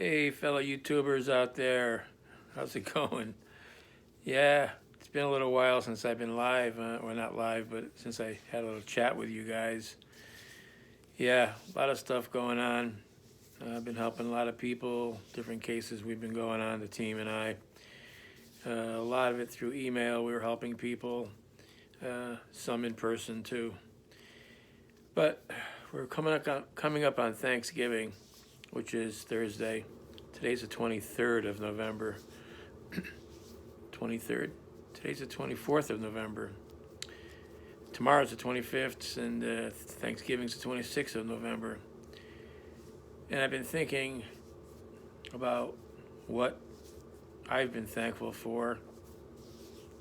Hey, fellow YouTubers out there, how's it going? Yeah, it's been a little while since I've been live, or not live, but since I had a little chat with you guys. Yeah, a lot of stuff going on. I've been helping a lot of people, different cases we've been going on, the team and I. A lot of it through email, we were helping people, some in person too. But we're coming up on Thanksgiving, which is Thursday. Today's the 23rd of November. 23rd. Today's the 24th of November. Tomorrow's the 25th, and Thanksgiving's the 26th of November. And I've been thinking about what I've been thankful for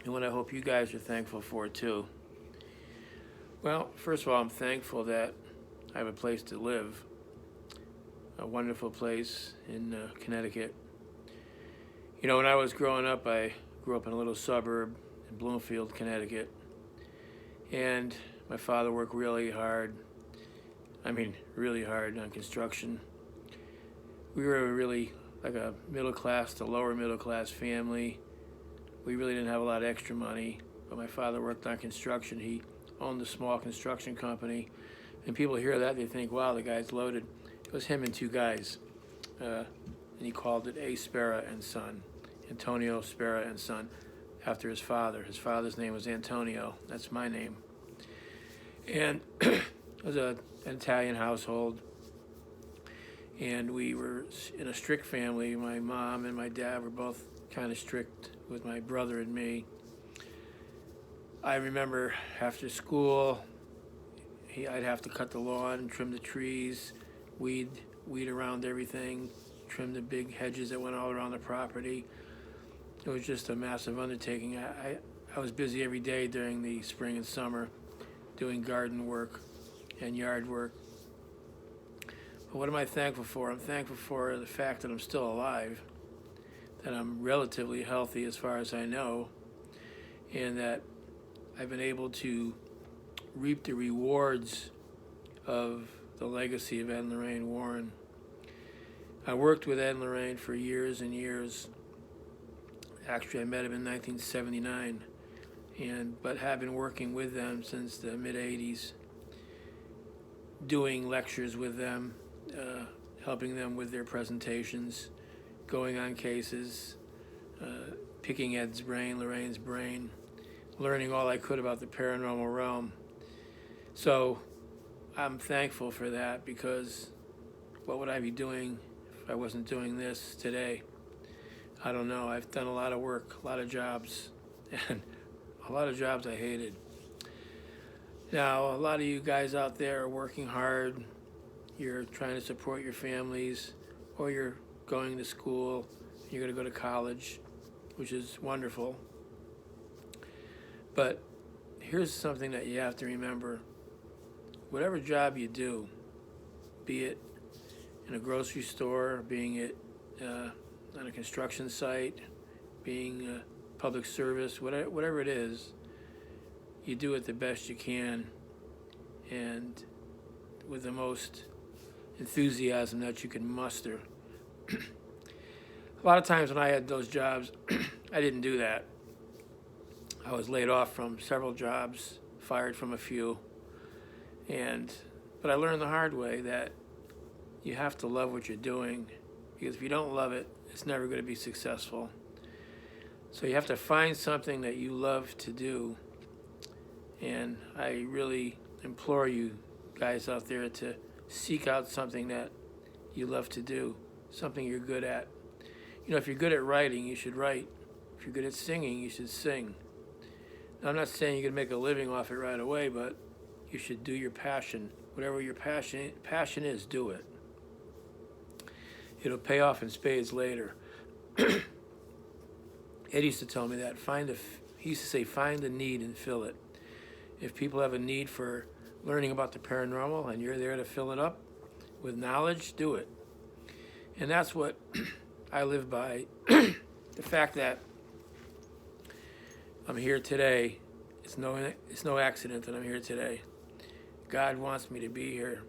and what I hope you guys are thankful for too. Well, first of all, I'm thankful that I have a place to live, a wonderful place in Connecticut. You know, when I was growing up, I grew up in a little suburb in Bloomfield, Connecticut. And my father worked really hard on construction. We were really like a middle class to lower middle class family. We really didn't have a lot of extra money, but my father worked on construction. He owned a small construction company. And people hear that, they think, wow, the guy's loaded. It was him and two guys. And he called it A. Spera and Son. Antonio Spera and Son, after his father. His father's name was Antonio. That's my name. And it was an Italian household. And we were in a strict family. My mom and my dad were both kind of strict with my brother and me. I remember after school, I'd have to cut the lawn, trim the trees, weed around everything, trim the big hedges that went all around the property. It was just a massive undertaking. I was busy every day during the spring and summer doing garden work and yard work. But what am I thankful for? I'm thankful for the fact that I'm still alive, that I'm relatively healthy as far as I know, and that I've been able to reap the rewards of the legacy of Ed and Lorraine Warren. I worked with Ed and Lorraine for years and years. Actually, I met him in 1979, but have been working with them since the mid-'80s, doing lectures with them, helping them with their presentations, going on cases, picking Ed's brain, Lorraine's brain, learning all I could about the paranormal realm. So I'm thankful for that, because what would I be doing if I wasn't doing this today? I don't know. I've done a lot of work, a lot of jobs, and a lot of jobs I hated. Now, a lot of you guys out there are working hard. You're trying to support your families, or you're going to school. You're going to go to college, which is wonderful. But here's something that you have to remember. Whatever job you do, be it in a grocery store, being it on a construction site, being public service, whatever it is, you do it the best you can and with the most enthusiasm that you can muster. A lot of times when I had those jobs, I didn't do that. I was laid off from several jobs, fired from a few, but I learned the hard way that you have to love what you're doing, because if you don't love it, it's never going to be successful. So you have to find something that you love to do, and I really implore you guys out there to seek out something that you love to do, something you're good at. You know, if you're good at writing, you should write. If you're good at singing, you should sing. Now, I'm not saying you can make a living off it right away, but you should do your passion. Whatever your passion is, do it. It'll pay off in spades later. Ed used to tell me that. He used to say, find a need and fill it. If people have a need for learning about the paranormal and you're there to fill it up with knowledge, do it. And that's what I live by. The fact that I'm here today, it's no accident that I'm here today. God wants me to be here.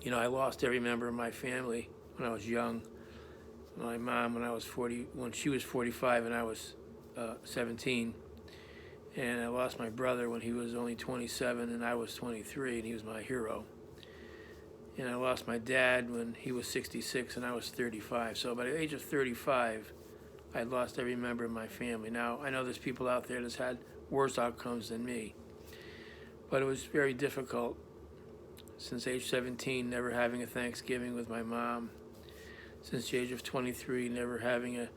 You know, I lost every member of my family when I was young. My mom when she was 45 and I was 17. And I lost my brother when he was only 27 and I was 23, and he was my hero. And I lost my dad when he was 66 and I was 35. So by the age of 35, I had lost every member of my family. Now, I know there's people out there that's had worse outcomes than me, but it was very difficult since age 17, never having a Thanksgiving with my mom. Since the age of 23, never having a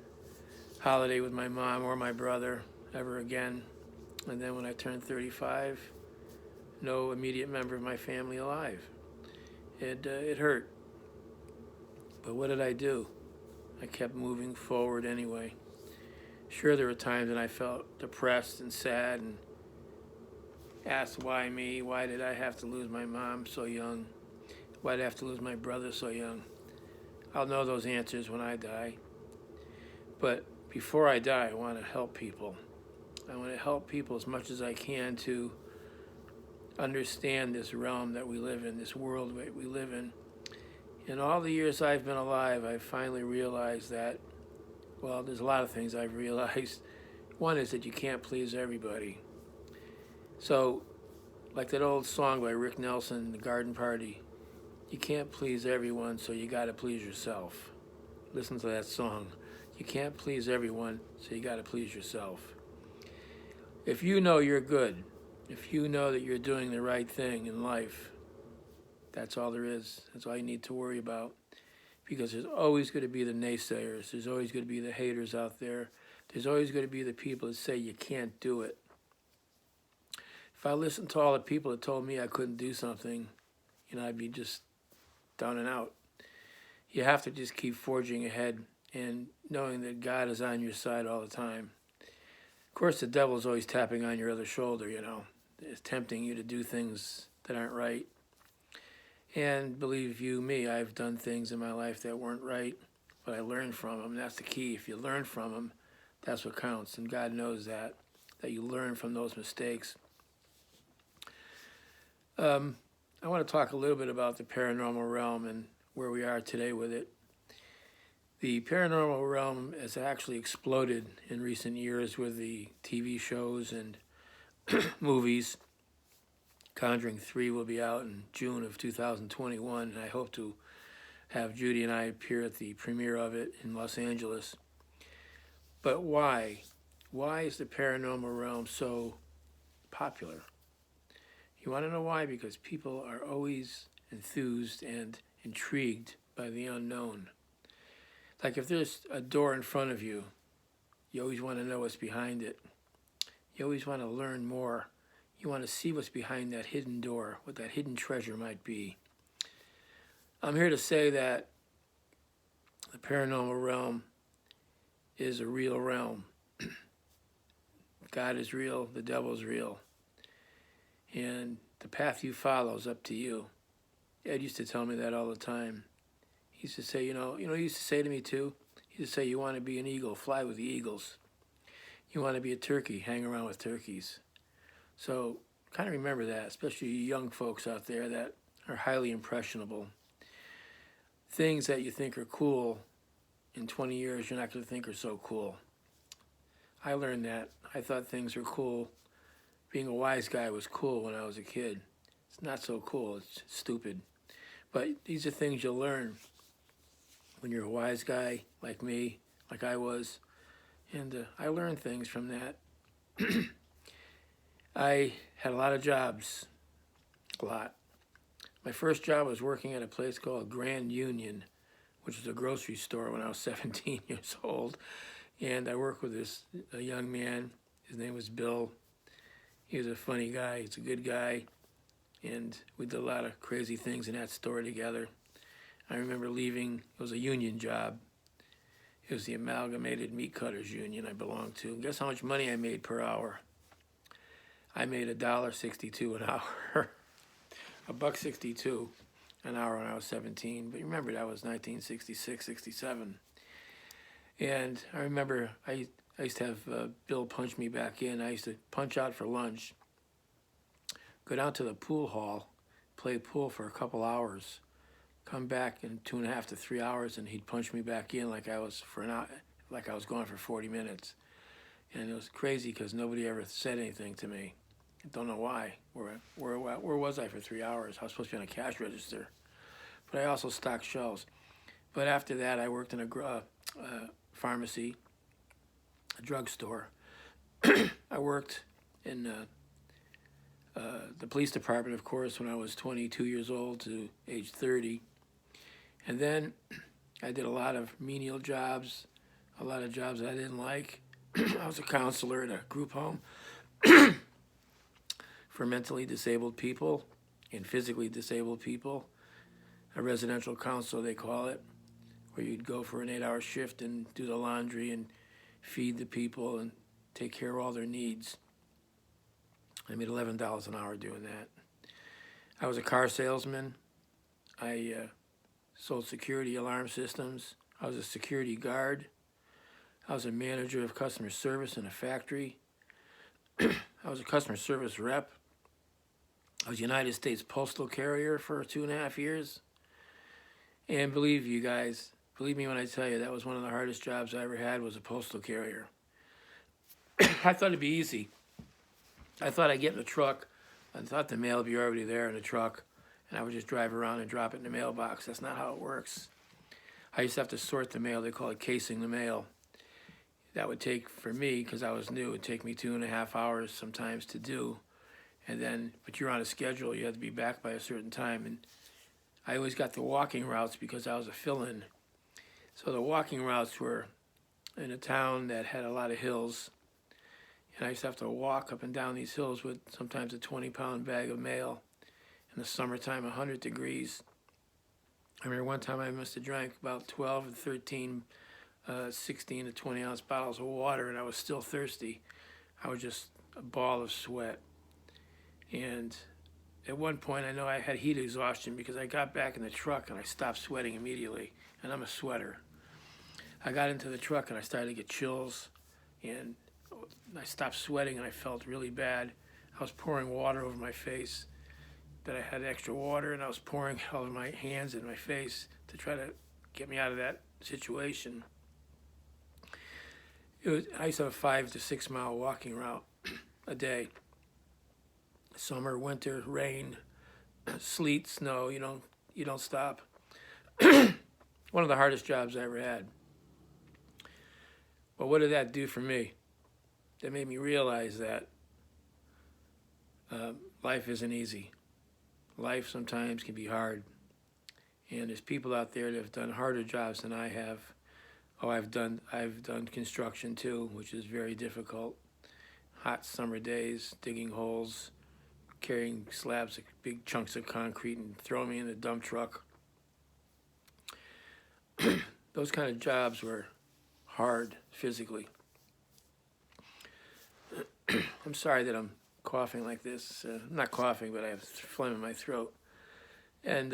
holiday with my mom or my brother ever again. And then when I turned 35, no immediate member of my family alive. It hurt. But what did I do? I kept moving forward anyway. Sure, there were times when I felt depressed and sad and asked, why me? Why did I have to lose my mom so young? Why did I have to lose my brother so young? I'll know those answers when I die. But before I die, I want to help people. I want to help people as much as I can to understand this realm that we live in, this world that we live in. In all the years I've been alive, I've finally realized that, well, there's a lot of things I've realized. One is that you can't please everybody. So, like that old song by Rick Nelson, The Garden Party, you can't please everyone, so you got to please yourself. Listen to that song. You can't please everyone, so you got to please yourself. If you know you're good, if you know that you're doing the right thing in life, that's all there is. That's all you need to worry about. Because there's always going to be the naysayers. There's always going to be the haters out there. There's always going to be the people that say you can't do it. If I listened to all the people that told me I couldn't do something, I'd be just down and out. You have to just keep forging ahead and knowing that God is on your side all the time. Of course, the devil's always tapping on your other shoulder, It's tempting you to do things that aren't right. And believe you me, I've done things in my life that weren't right, but I learned from them. That's the key. If you learn from them, that's what counts. And God knows that you learn from those mistakes. I want to talk a little bit about the paranormal realm and where we are today with it. The paranormal realm has actually exploded in recent years with the TV shows and movies. Conjuring 3 will be out in June of 2021, and I hope to have Judy and I appear at the premiere of it in Los Angeles. But why? Why is the paranormal realm so popular? You want to know why? Because people are always enthused and intrigued by the unknown. Like if there's a door in front of you, you always want to know what's behind it. You always want to learn more. You want to see what's behind that hidden door, what that hidden treasure might be. I'm here to say that the paranormal realm is a real realm. God is real, the devil's real. And the path you follow is up to you. Ed used to tell me that all the time. He used to say, he used to say to me too, he used to say, you want to be an eagle, fly with the eagles. You want to be a turkey, hang around with turkeys. So kind of remember that, especially you young folks out there that are highly impressionable. Things that you think are cool, in 20 years you're not going to think are so cool. I learned that. I thought things were cool. Being a wise guy was cool when I was a kid. It's not so cool. It's stupid. But these are things you'll learn when you're a wise guy like me, like I was. And I learned things from that. I had a lot of jobs. A lot. My first job was working at a place called Grand Union, which was a grocery store when I was 17 years old. And I worked with a young man. His name was Bill. He was a funny guy. He's a good guy. And we did a lot of crazy things in that store together. I remember leaving. It was a union job. It was the Amalgamated Meat Cutters Union I belonged to. And guess how much money I made per hour? I made $1.62 an hour. $1.62 an hour when I was 17. But remember, that was 1966, 67. And I remember I used to have Bill punch me back in. I used to punch out for lunch, go down to the pool hall, play pool for a couple hours, come back in 2.5 to 3 hours, and he'd punch me back in like I was like I was gone for 40 minutes. And it was crazy because nobody ever said anything to me. I don't know why. Where was I for 3 hours? I was supposed to be on a cash register. But I also stocked shelves. But after that, I worked in a pharmacy, a drugstore. I worked in the police department, of course, when I was 22 years old to age 30. And then I did a lot of menial jobs, a lot of jobs I didn't like. I was a counselor at a group home for mentally disabled people and physically disabled people, a residential counselor they call it, where you'd go for an 8-hour shift and do the laundry and feed the people and take care of all their needs. I made $11 an hour doing that. I was a car salesman. I sold security alarm systems. I was a security guard. I was a manager of customer service in a factory. I was a customer service rep. I was a United States postal carrier for 2.5 years. And believe me when I tell you, that was one of the hardest jobs I ever had, was a postal carrier. I thought it'd be easy. I thought I'd get in a truck. I thought the mail would be already there in the truck, and I would just drive around and drop it in the mailbox. That's not how it works. I used to have to sort the mail. They call it casing the mail. That would take, for me, because I was new, it would take me 2.5 hours sometimes to do. And then, but you're on a schedule. You had to be back by a certain time. And I always got the walking routes because I was a fill-in. So the walking routes were in a town that had a lot of hills. And I used to have to walk up and down these hills with sometimes a 20-pound bag of mail. In the summertime, 100 degrees. I remember one time I must have drank about 12 and 13, 16 to 20-ounce bottles of water, and I was still thirsty. I was just a ball of sweat. And at one point, I know I had heat exhaustion because I got back in the truck and I stopped sweating immediately. And I'm a sweater. I got into the truck and I started to get chills. And I stopped sweating and I felt really bad. I was pouring water over my face. That I had extra water, and I was pouring it all over my hands and my face to try to get me out of that situation. I used to have a 5 to 6 mile walking route a day. Summer, winter, rain, sleet, snow, you don't stop. One of the hardest jobs I ever had. But what did that do for me? That made me realize that life isn't easy. Life sometimes can be hard. And there's people out there that have done harder jobs than I have. I've done construction too, which is very difficult. Hot summer days, digging holes, carrying slabs of big chunks of concrete and throwing me in a dump truck. Those kind of jobs were hard physically. I'm sorry that I'm coughing like this. I'm not coughing, but I have phlegm in my throat. And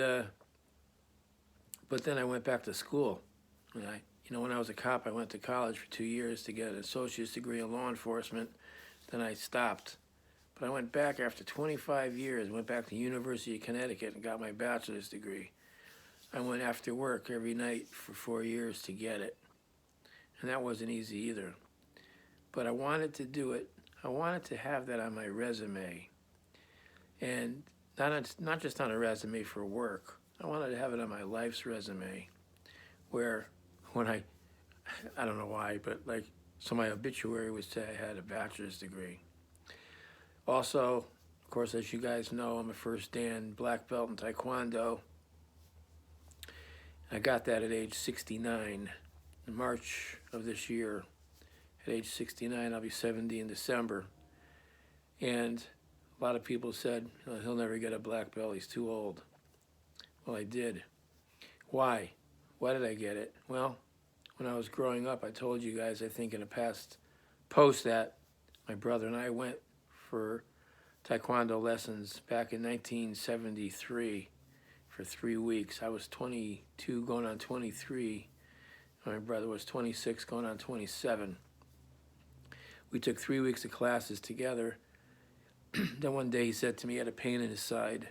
but then I went back to school. And when I was a cop, I went to college for 2 years to get an associate's degree in law enforcement. Then I stopped. But I went back after 25 years, went back to the University of Connecticut and got my bachelor's degree. I went after work every night for 4 years to get it. And that wasn't easy either. But I wanted to do it. I wanted to have that on my resume. And not just on a resume for work. I wanted to have it on my life's resume. Where when I don't know why, but so my obituary would say I had a bachelor's degree. Also, of course, as you guys know, I'm a first Dan black belt in Taekwondo. I got that at age 69 in March of this year. At age 69, I'll be 70 in December. And a lot of people said, he'll never get a black belt, he's too old. Well, I did. Why? Why did I get it? Well, when I was growing up, I told you guys, I think in a past post, that my brother and I went for Taekwondo lessons back in 1973 for 3 weeks. I was 22 going on 23. My brother was 26 going on 27. We took 3 weeks of classes together. Then one day he said to me he had a pain in his side.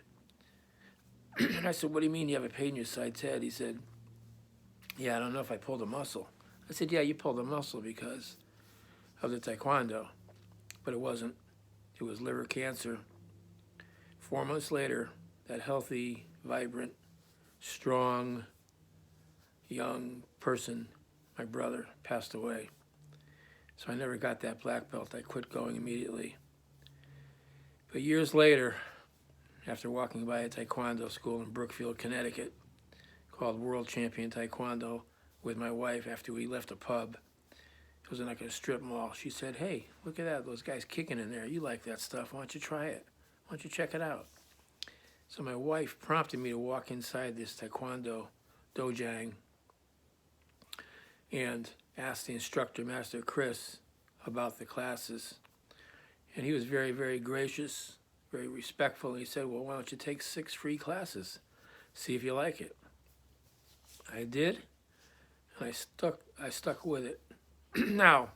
And I said, what do you mean you have a pain in your side's head? He said, yeah, I don't know if I pulled a muscle. I said, yeah, you pulled a muscle because of the taekwondo. But it wasn't. It was liver cancer. 4 months later, that healthy, vibrant, strong, young person, my brother, passed away. So I never got that black belt. I quit going immediately. But years later, after walking by a taekwondo school in Brookfield, Connecticut, called World Champion Taekwondo, with my wife after we left a pub, it was in like a strip mall. She said, hey, look at that, those guys kicking in there. You like that stuff. Why don't you try it? Why don't you check it out? So my wife prompted me to walk inside this taekwondo dojang and asked the instructor, Master Chris, about the classes. And he was very, very gracious, very respectful. And he said, well, why don't you take 6 free classes? See if you like it. I did, and I stuck with it. Now,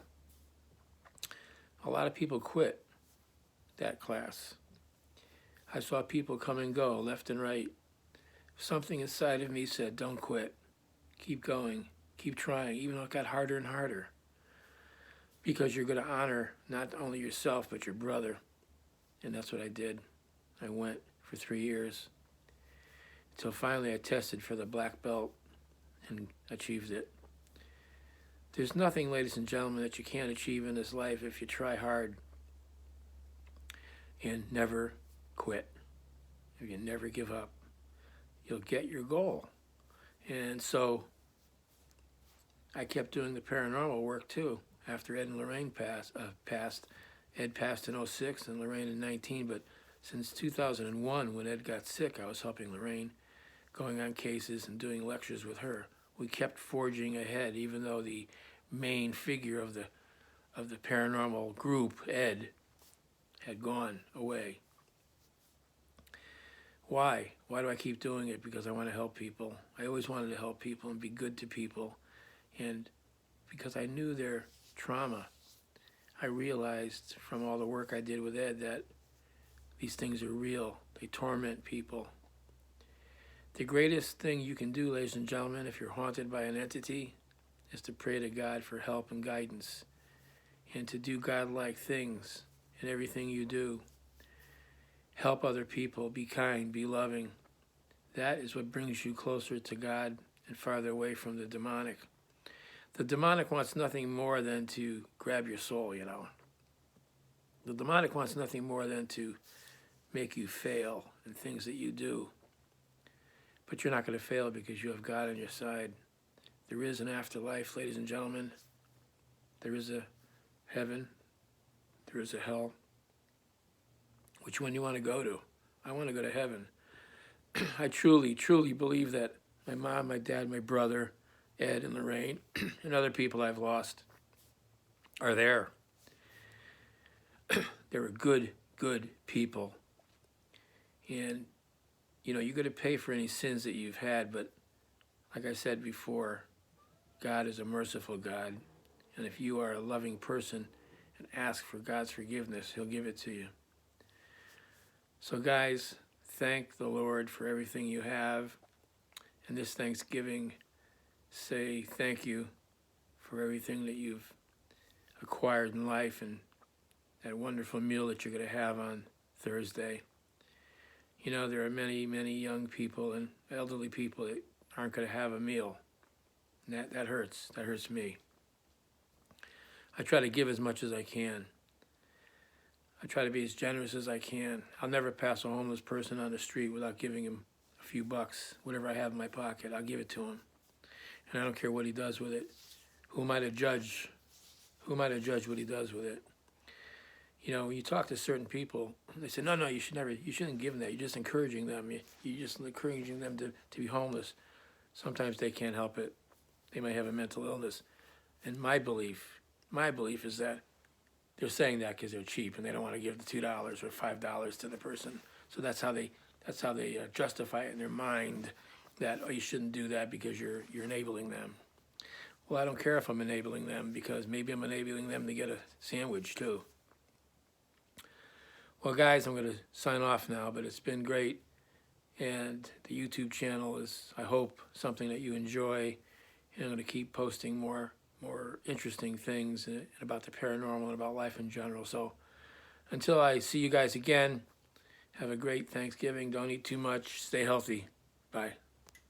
a lot of people quit that class. I saw people come and go left and right. Something inside of me said, don't quit. Keep going. Keep trying, even though it got harder and harder. Because you're going to honor not only yourself, but your brother. And that's what I did. I went for 3 years until finally I tested for the black belt and achieved it. There's nothing, ladies and gentlemen, that you can't achieve in this life if you try hard and never quit. If you never give up, you'll get your goal. And so I kept doing the paranormal work too. After Ed and Lorraine passed. Ed passed in 06 and Lorraine in 19, but since 2001, when Ed got sick, I was helping Lorraine, going on cases and doing lectures with her. We kept forging ahead, even though the main figure of the paranormal group, Ed, had gone away. Why? Why do I keep doing it? Because I want to help people. I always wanted to help people and be good to people. And because I knew their trauma, I realized from all the work I did with Ed that these things are real. They torment people. The greatest thing you can do, ladies and gentlemen, if you're haunted by an entity, is to pray to God for help and guidance and to do God-like things in everything you do. Help other people, be kind, be loving. That is what brings you closer to God and farther away from the demonic. The demonic wants nothing more than to grab your soul, you know. The demonic wants nothing more than to make you fail in things that you do. But you're not going to fail because you have God on your side. There is an afterlife, ladies and gentlemen. There is a heaven. There is a hell. Which one do you want to go to? I want to go to heaven. I truly, truly believe that my mom, my dad, my brother, Ed and Lorraine, and other people I've lost are there. They were good, good people. And, you know, you're going to pay for any sins that you've had, but like I said before, God is a merciful God. And if you are a loving person and ask for God's forgiveness, He'll give it to you. So guys, thank the Lord for everything you have. And this Thanksgiving, say thank you for everything that you've acquired in life and that wonderful meal that you're going to have on Thursday. You know, there are many, many young people and elderly people that aren't going to have a meal. And that hurts. That hurts me. I try to give as much as I can. I try to be as generous as I can. I'll never pass a homeless person on the street without giving him a few bucks. Whatever I have in my pocket, I'll give it to him. And I don't care what he does with it. Who am I to judge? Who am I to judge what he does with it? You know, when you talk to certain people, they say, no, you shouldn't give them that. You're just encouraging them. You're just encouraging them to be homeless. Sometimes they can't help it. They might have a mental illness. And my belief is that they're saying that because they're cheap and they don't want to give the $2 or $5 to the person. So that's how they justify it in their mind that, oh, you shouldn't do that because you're enabling them. Well, I don't care if I'm enabling them because maybe I'm enabling them to get a sandwich too. Well, guys, I'm going to sign off now, but it's been great. And the YouTube channel is, I hope, something that you enjoy. And I'm going to keep posting more interesting things about the paranormal and about life in general. So until I see you guys again, have a great Thanksgiving. Don't eat too much. Stay healthy. Bye.